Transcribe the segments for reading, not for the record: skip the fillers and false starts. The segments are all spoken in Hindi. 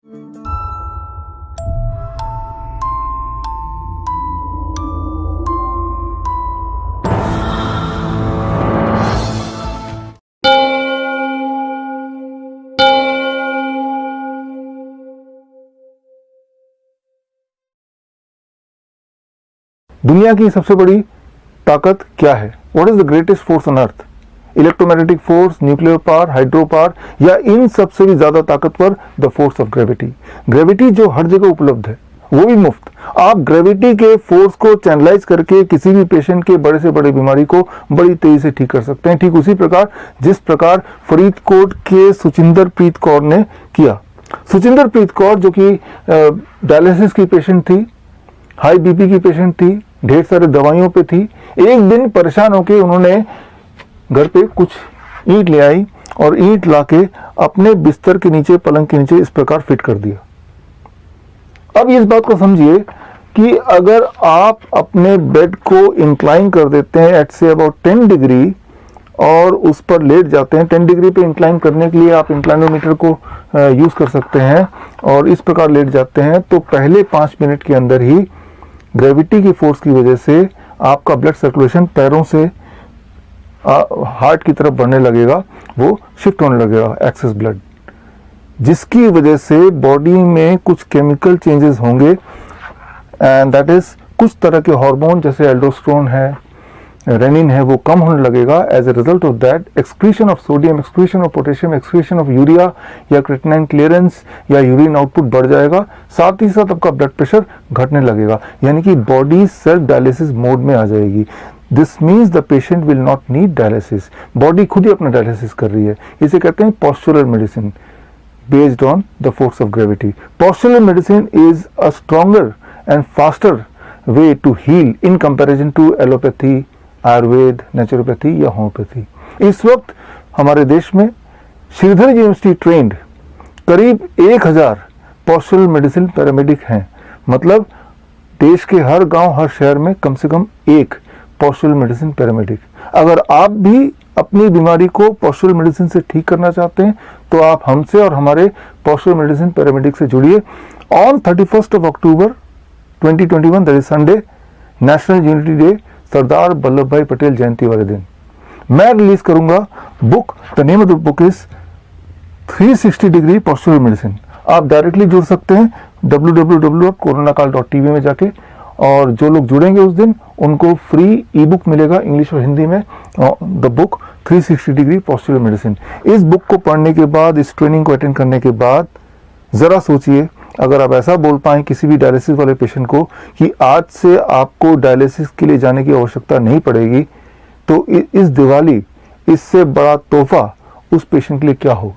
दुनिया की सबसे बड़ी ताकत क्या है? What is the greatest force on earth? Electromagnetic force, nuclear power, hydro power, या इन सबसे भी ज्यादा ताकतवर the force of gravity. Gravity जो हर जगह उपलब्ध है, वो भी मुफ्त। आप ग्रेविटी के फोर्स को चैनलाइज करके किसी भी पेशेंट के बड़े से बड़े बीमारी को बड़ी तेजी से ठीक कर सकते हैं। ठीक उसी प्रकार जिस प्रकार फरीदकोट के सुचिंदर प्रीत कौर ने किया। सुचिंदर प्रीत कौर जो कि डायलिसिस की पेशेंट थी, हाई बीपी की पेशेंट थी, ढेर सारे दवाइयों पे थी। एक दिन परेशान होकर उन्होंने घर पे कुछ ईंट ले आई और ईंट लाके अपने बिस्तर के नीचे, पलंग के नीचे इस प्रकार फिट कर दिया। अब इस बात को समझिए कि अगर आप अपने बेड को इंक्लाइन कर देते हैं एट से अबाउट 10 डिग्री और उस पर लेट जाते हैं, 10 डिग्री पे इंक्लाइन करने के लिए आप इंक्लाइनोमीटर को यूज कर सकते हैं और इस प्रकार लेट जाते हैं, तो पहले 5 मिनट के अंदर ही ग्रेविटी की फोर्स की वजह से आपका ब्लड सर्कुलेशन पैरों से हार्ट की तरफ बढ़ने लगेगा, वो शिफ्ट होने लगेगा एक्सेस ब्लड, जिसकी वजह से बॉडी में कुछ केमिकल चेंजेस होंगे एंड दैट इज कुछ तरह के हार्मोन जैसे एल्डोस्टेरोन है, रेनिन है, वो कम होने लगेगा। As a result of that excretion of sodium, excretion of potassium, excretion of urea या क्रिएटिनिन क्लियरेंस या यूरिन आउटपुट बढ़ जाएगा। साथ ही साथ आपका ब्लड प्रेशर घटने लगेगा, यानी कि बॉडी सेल्फ डायलिसिस मोड में आ जाएगी। This means the patient will not need dialysis, body खुद ही अपना डायलिसिस कर रही है। इसे कहते हैं postural medicine based on the force of gravity. Postural medicine is a stronger and faster way to heal in comparison to allopathy, Ayurveda, naturopathy या होम्योपैथी। इस वक्त हमारे देश में श्रीधर यूनिवर्सिटी ट्रेंड करीब 1000 पोस्चुरल मेडिसिन पैरामेडिक हैं। मतलब देश के हर गांव, हर शहर में कम से कम एक पोस्चुरल मेडिसिन पैरामेडिक। अगर आप भी अपनी बीमारी को पोस्चुरल मेडिसिन से ठीक करना चाहते हैं तो आप हमसे और हमारे पोस्चुरल मेडिसिन पैरामेडिक से जुड़िए। On 31 October 2021 that is Sunday, national unity day, Sardar Vallabh Bhai Patel Jayanti वाले दिन, मैं रिलीज करूंगा book. The name of the book is 360 degree postural medicine. आप डायरेक्टली जुड़ सकते हैं www.coronakal.tv में जाके, और जो लोग जुड़ेंगे उस दिन उनको फ्री ई बुक मिलेगा इंग्लिश और हिंदी में, the book 360 degree postural medicine. इस बुक को पढ़ने के बाद, इस ट्रेनिंग को अटेंड करने के बाद जरा सोचिए, अगर आप ऐसा बोल पाएं किसी भी डायलिसिस वाले पेशेंट को कि आज से आपको डायलिसिस के लिए जाने की आवश्यकता नहीं पड़ेगी, तो इस दिवाली इससे बड़ा तोहफा उस पेशेंट के लिए क्या होगा।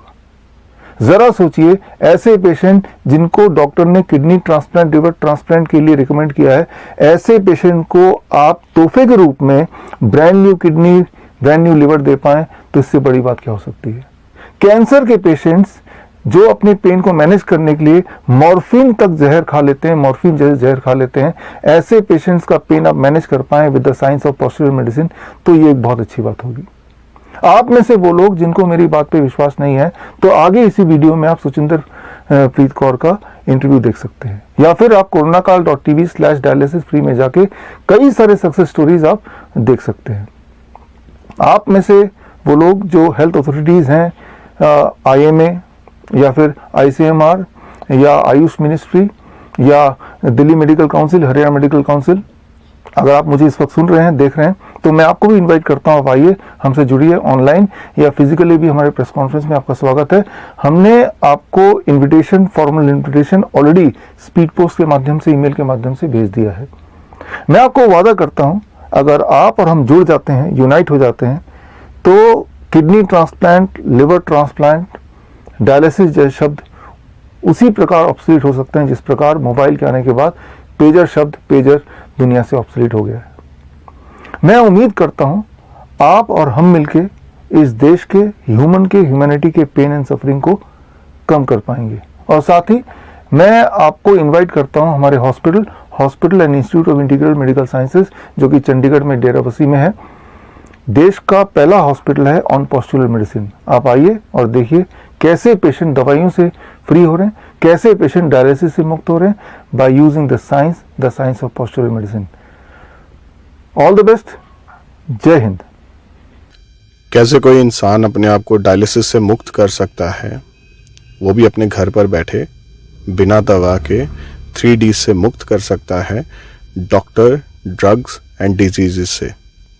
जरा सोचिए, ऐसे पेशेंट जिनको डॉक्टर ने किडनी ट्रांसप्लांट, लिवर ट्रांसप्लांट के लिए रिकमेंड किया है, ऐसे पेशेंट को आप तोहफे के रूप में brand new kidney, brand new liver दे पाएं, तो इससे बड़ी बात क्या हो सकती है। कैंसर के पेशेंट्स जो अपने पेन को मैनेज करने के लिए मॉर्फिन तक जहर खा लेते हैं, मॉर्फिन जैसे जहर खा लेते हैं, ऐसे पेशेंट्स का पेन आप मैनेज कर पाएं with the science of postural medicine, तो ये एक बहुत अच्छी बात होगी। आप में से वो लोग जिनको मेरी बात पे विश्वास नहीं है, तो आगे इसी वीडियो में आप सुचिंदर प्रीत कौर का इंटरव्यू देख सकते हैं, या फिर आप coronakal.tv/dialysis फ्री में जाके कई सारे सक्सेस स्टोरीज आप देख सकते हैं। आप में से वो लोग जो हेल्थ अथॉरिटीज हैं, IMA या फिर ICMR या आयुष मिनिस्ट्री या Delhi medical council, Haryana medical council, अगर आप मुझे इस वक्त सुन रहे हैं, देख रहे हैं, तो मैं आपको भी इनवाइट करता हूं, आप आइए, हमसे जुड़िए। ऑनलाइन या फिजिकली भी हमारे प्रेस कॉन्फ्रेंस में आपका स्वागत है। हमने आपको invitation, formal invitation already speed post के माध्यम से, ईमेल के माध्यम से भेज दिया है। मैं आपको वादा करता हूं, अगर आप और हम जुड़ जाते हैं, यूनाइट हो जाते हैं, तो kidney transplant, liver transplant, dialysis जैसे शब्द उसी प्रकार ऑब्सोलीट हो सकते हैं जिस प्रकार मोबाइल के आने के बाद पेजर शब्द, पेजर दुनिया से ऑब्सोलीट हो गया है। मैं उम्मीद करता हूं आप और हम मिलके इस देश के ह्यूमैनिटी के पेन एंड सफरिंग को कम कर पाएंगे। और साथ ही मैं आपको इनवाइट करता हूं हमारे hospital and institute of integral medical sciences, जो कि चंडीगढ़ में डेराबस्सी में है। देश का पहला हॉस्पिटल है ऑन पोस्चुरल मेडिसिन। आप आइए और देखिए कैसे पेशेंट दवाइयों से फ्री हो रहे हैं, कैसे पेशेंट डायलिसिस से मुक्त हो रहे हैं, by using the science of postural medicine. All the best, जय हिंद। कैसे कोई इंसान अपने आप को डायलिसिस से मुक्त कर सकता है, वो भी अपने घर पर बैठे बिना दवा के 3D से मुक्त कर सकता है, डॉक्टर, ड्रग्स एंड डिजीज़ से।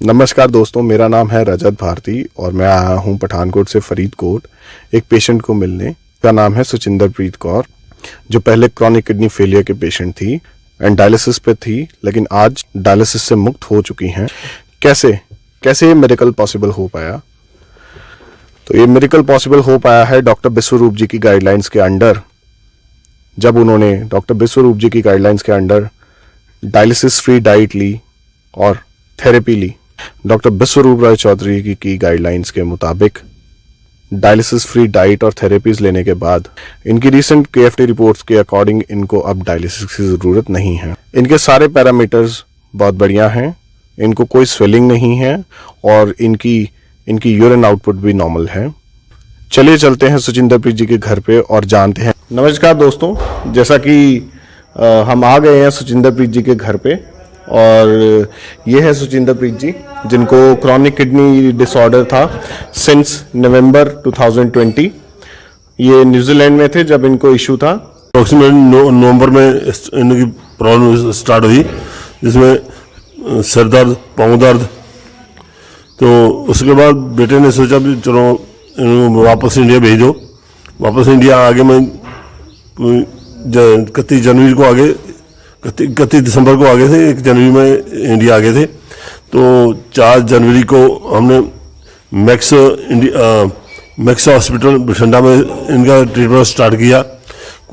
नमस्कार दोस्तों, मेरा नाम है रजत भारती और मैं आया हूँ पठानकोट से फरीदकोट एक पेशेंट को मिलने। उसका नाम है सुचिंदरप्रीत कौर, जो पहले क्रॉनिक किडनी फेलियर के पेशेंट थी एंड डायलिसिस पे थी, लेकिन आज डायलिसिस से मुक्त हो चुकी हैं। कैसे ये मेडिकल पॉसिबल हो पाया? तो ये मेडिकल पॉसिबल हो पाया है डॉक्टर विश्वरूप जी की गाइडलाइंस के अंडर। जब उन्होंने डॉक्टर विश्वरूप जी की गाइडलाइंस के अंडर डायलिसिस फ्री डाइट ली और थेरेपी ली, डॉक्टर विश्वरूप राय चौधरी की गाइडलाइंस के मुताबिक डायलिसिस फ्री डाइट और थेरेपीज लेने के बाद इनकी रिसेंट KFT रिपोर्ट्स के अकॉर्डिंग इनको अब डायलिसिस की ज़रूरत नहीं है। इनके सारे पैरामीटर्स बहुत बढ़िया हैं, इनको कोई स्वेलिंग नहीं है और इनकी यूरिन आउटपुट भी नॉर्मल है। चलिए चलते हैं सुचिंदरप्रीत जी के घर पे और जानते हैं। नमस्कार दोस्तों, जैसा कि हम आ गए हैं सुचिंदरप्रीत जी के घर पे और ये है सुचिंदरप्रीत जी, जिनको क्रॉनिक किडनी डिसऑर्डर था सिंस नवंबर 2020। ये न्यूजीलैंड में थे जब इनको इशू था। अप्रोक्सीमेट नवंबर में इनकी प्रॉब्लम स्टार्ट हुई, जिसमें सर दर्द, पाँव दर्द। तो उसके बाद बेटे ने सोचा भी चलो इनको वापस इंडिया भेजो। वापस इंडिया आगे मैं 31 जनवरी को आगे 31 दिसंबर को आगे थे, 1 जनवरी में इंडिया आ गए थे। तो 4 जनवरी को हमने मैक्स हॉस्पिटल बठिंडा में इनका ट्रीटमेंट स्टार्ट किया।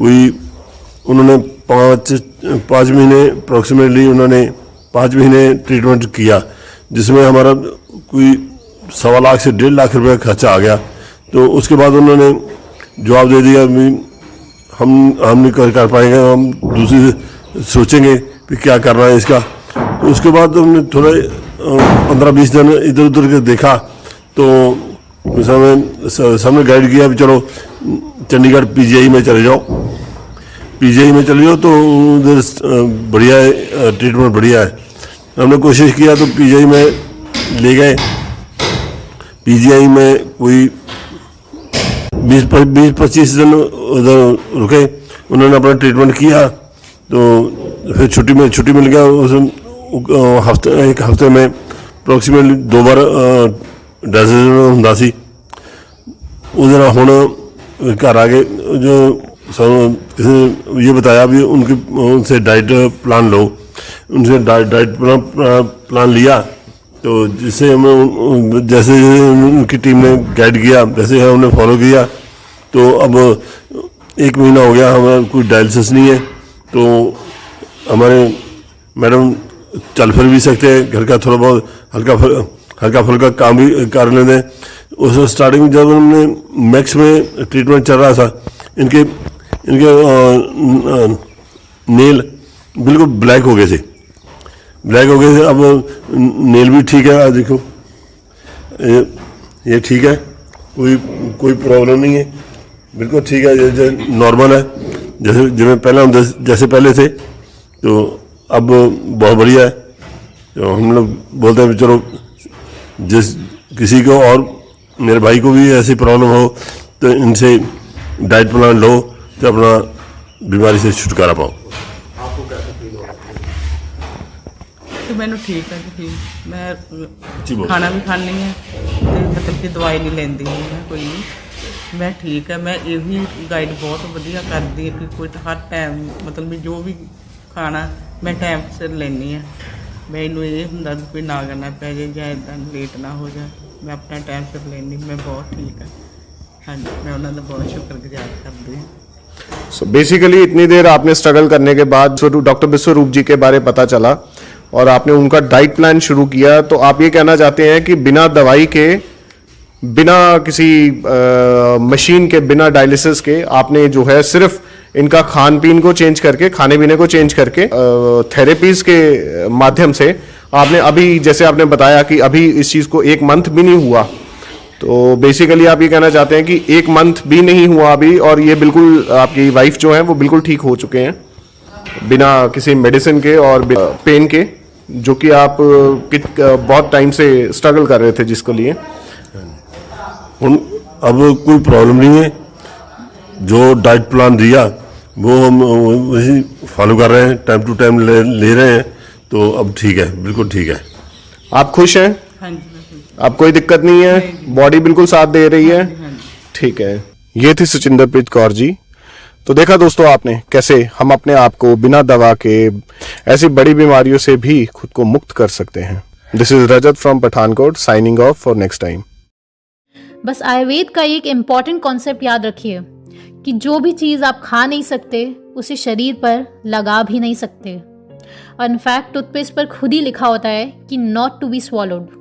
उन्होंने 5 महीने अप्रोक्सीमेटली उन्होंने 5 महीने ट्रीटमेंट किया, जिसमें हमारा कोई 1.25 लाख से 1.5 लाख रुपये खर्चा आ गया। तो उसके बाद उन्होंने जवाब दे दिया हम नहीं कर पाएंगे, हम दूसरी सोचेंगे कि क्या करना है इसका। तो उसके बाद हमने थोड़ा 15-20 दिन इधर उधर के देखा, तो सामने गाइड किया भी चलो चंडीगढ़ PGI में चले जाओ। PGI में चले जाओ तो उधर बढ़िया है, ट्रीटमेंट बढ़िया है। हमने कोशिश किया तो PGI में ले गए। PGI में कोई 20-25 दिन उधर रुके, उन्होंने अपना ट्रीटमेंट किया। तो फिर छुट्टी मिल गया। एक हफ्ते में अप्रोक्सीमेटली 2 बार डायलिसिस ਹੁੰਦਾ ਸੀ। उधर ਹੁਣ घर आ गए। जो किसी ने ये बताया भी उनसे डाइट प्लान लो, उनसे डाइट प्लान लिया। तो जिससे हमें जैसे उनकी टीम ने गाइड किया वैसे हमने फॉलो किया। तो अब 1 महीना हो गया, हमारा कोई डायलिसिस नहीं है। तो हमारे मैडम चल फिर भी सकते हैं, घर का थोड़ा बहुत हल्का फुल्का काम भी कर लेते हैं। उस स्टार्टिंग में जब हमने मैक्स में ट्रीटमेंट चल रहा था, इनके नेल बिल्कुल ब्लैक हो गए थे। अब नेल भी ठीक है, आज देखो ये ठीक है, कोई प्रॉब्लम नहीं है, बिल्कुल ठीक है, ये नॉर्मल है जैसे पहले हम जैसे पहले थे। तो अब बहुत बढ़िया है। तो हम लोग बोलते हैं चलो किसी को और मेरे भाई को भी ऐसी प्रॉब्लम हो तो इनसे डाइट प्लान लो तो अपना बीमारी से छुटकारा पाओ। तो मैंने ठीक है कि मैं खाना भी खानी है, मतलब कि दवाई नहीं लेंदी मैं कोई नहीं, मैं ठीक है। मैं यही गाइड बहुत वधिया करती है कि कोई हर टाइम मतलब भी जो भी खाना मैं टाइम सिर लेनी है। मैनू ये ਹੁੰਦਾ कोई ना करना पै जाए ਜਾਂ इदा लेट ना हो जाए, मैं अपना टाइम सिर लेनी, मैं बहुत ठीक है। हाँ जी, मैं उन्होंने बहुत शुक्रगुजार करती हूँ। सो बेसिकली इतनी देर आपने स्ट्रगल करने के बाद डॉक्टर विश्वरूप जी के बारे पता चला और आपने उनका डाइट प्लान शुरू किया। तो आप ये कहना चाहते हैं कि बिना दवाई के, बिना किसी मशीन के, बिना डायलिसिस के आपने जो है सिर्फ इनका खान पीन को चेंज करके, खाने पीने को चेंज करके, थेरेपीज के माध्यम से आपने अभी, जैसे आपने बताया कि अभी इस चीज़ को 1 मंथ भी नहीं हुआ तो बेसिकली आप ये कहना चाहते हैं कि 1 मंथ भी नहीं हुआ अभी और ये बिल्कुल आपकी वाइफ जो है वो बिल्कुल ठीक हो चुके हैं बिना किसी मेडिसिन के और पेन के, जो कि आप बहुत टाइम से स्ट्रगल कर रहे थे जिसको लिए। अब कोई प्रॉब्लम नहीं है, जो डाइट प्लान दिया वो हम वही फॉलो कर रहे हैं, टाइम टू टाइम ले रहे हैं, तो अब ठीक है, बिल्कुल ठीक है। आप खुश हैं? हाँ जी मैं खुश हूँ। आप कोई दिक्कत नहीं है, बॉडी बिल्कुल साथ दे रही है? हाँ जी। ठीक है। ये थी सुचिंदरप्रीत कौर जी। तो देखा दोस्तों आपने कैसे हम अपने आप को बिना दवा के ऐसी बड़ी बीमारियों से भी खुद को मुक्त कर सकते हैं। This is Rajat from Pathankot signing off for next time. बस आयुर्वेद का एक इम्पॉर्टेंट कॉन्सेप्ट याद रखिए कि जो भी चीज़ आप खा नहीं सकते उसे शरीर पर लगा भी नहीं सकते। और इनफैक्ट टूथपेस्ट पर खुद ही लिखा होता है कि नॉट टू बी स्वॉलोड।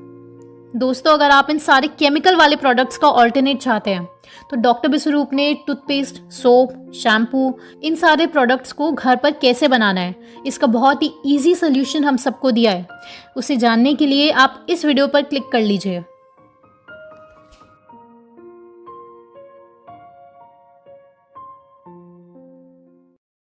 दोस्तों, अगर आप इन सारे केमिकल वाले प्रोडक्ट्स का ऑल्टरनेट चाहते हैं तो डॉक्टर विश्वरूप ने टूथपेस्ट, सोप, शैम्पू, इन सारे प्रोडक्ट्स को घर पर कैसे बनाना है इसका बहुत ही इजी सोल्यूशन हम सबको दिया है। उसे जानने के लिए आप इस वीडियो पर क्लिक कर लीजिए।